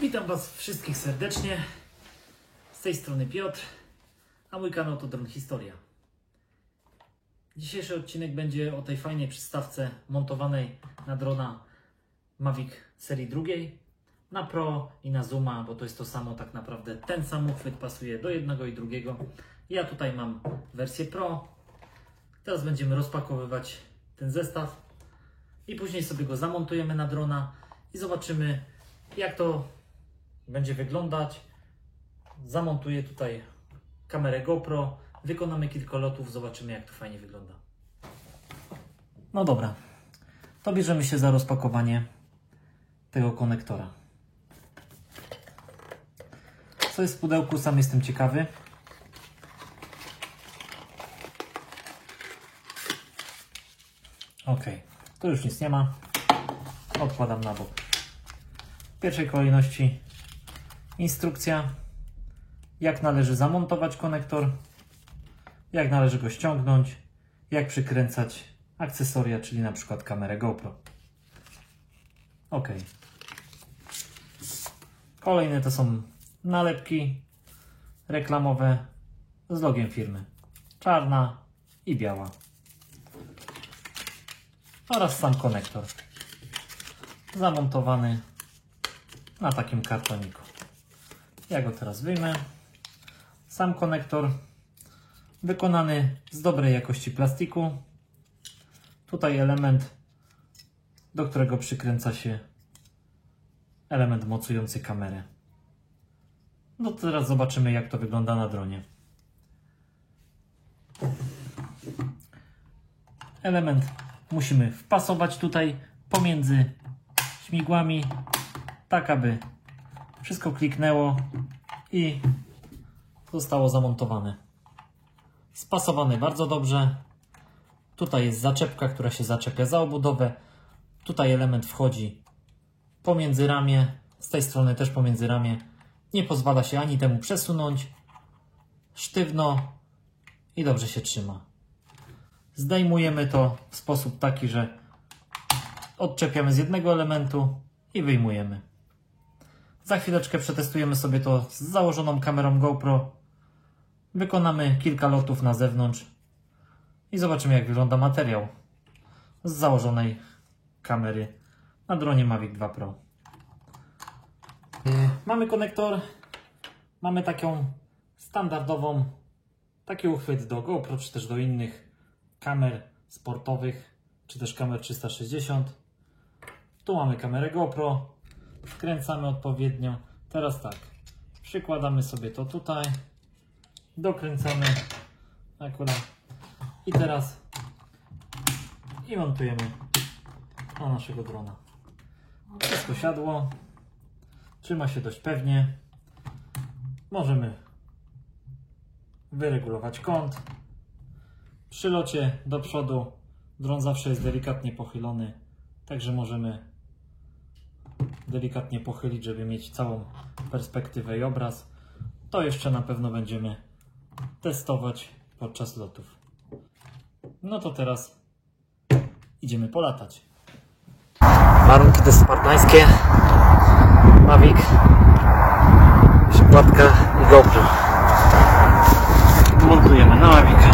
Witam Was wszystkich serdecznie. Z tej strony Piotr, a mój kanał to Dron Historia. Dzisiejszy odcinek będzie o tej fajnej przystawce montowanej na drona Mavic serii drugiej, na Pro i na Zooma, bo to jest to samo tak naprawdę. Ten sam uchwyt pasuje do jednego i drugiego. Ja tutaj mam wersję Pro. Teraz będziemy rozpakowywać ten zestaw i później sobie go zamontujemy na drona i zobaczymy, jak to będzie wyglądać. Zamontuję tutaj kamerę GoPro, wykonamy kilka lotów, zobaczymy, jak to fajnie wygląda. No dobra, to bierzemy się za rozpakowanie tego konektora. Co jest w pudełku, sam jestem ciekawy. Ok, tu już nic nie ma. Odkładam na bok. W pierwszej kolejności instrukcja, jak należy zamontować konektor, jak należy go ściągnąć, jak przykręcać akcesoria, czyli na przykład kamerę GoPro. Ok. Kolejne to są nalepki reklamowe z logiem firmy. Czarna i biała. Oraz sam konektor. Zamontowany na takim kartoniku. Ja go teraz wyjmę. Sam konektor wykonany z dobrej jakości plastiku. Tutaj element, do którego przykręca się element mocujący kamerę. No to teraz zobaczymy, jak to wygląda na dronie. Element musimy wpasować tutaj pomiędzy śmigłami, tak aby wszystko kliknęło i zostało zamontowane. Spasowane bardzo dobrze. Tutaj jest zaczepka, która się zaczepia za obudowę. Tutaj element wchodzi pomiędzy ramię. Z tej strony też pomiędzy ramię. Nie pozwala się ani temu przesunąć. Sztywno i dobrze się trzyma. Zdejmujemy to w sposób taki, że odczepiamy z jednego elementu i wyjmujemy. Za chwileczkę przetestujemy sobie to z założoną kamerą GoPro. Wykonamy kilka lotów na zewnątrz i zobaczymy, jak wygląda materiał z założonej kamery na dronie Mavic 2 Pro. Mamy konektor, mamy taką standardową, taki uchwyt do GoPro, czy też do innych kamer sportowych, czy też kamer 360. Tu mamy kamerę GoPro, wkręcamy odpowiednio. Teraz tak, przykładamy sobie to tutaj, dokręcamy akurat i teraz i montujemy na naszego drona. Wszystko siadło, trzyma się dość pewnie. Możemy wyregulować kąt. Przy locie do przodu dron zawsze jest delikatnie pochylony, także możemy delikatnie pochylić, żeby mieć całą perspektywę i obraz. To jeszcze na pewno będziemy testować podczas lotów. No to teraz idziemy polatać. Warunki te spartańskie. Mavic, przykładka i GoPro. Montujemy na Mavica.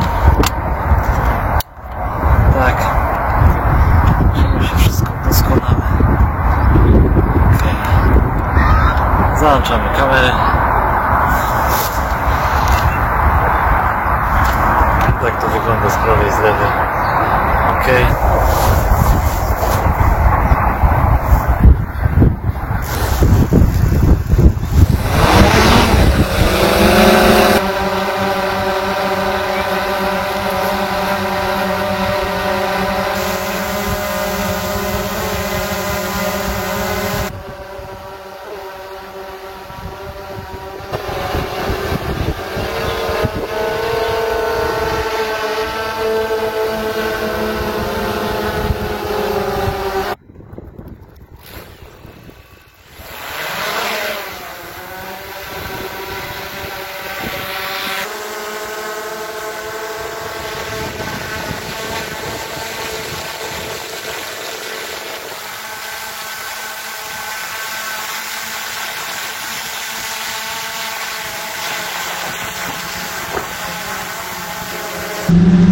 Tak. Żeby się wszystko doskonale. Okay. Załączamy kamerę. Tak to wygląda z prawej i z lewej. Ok. Raz.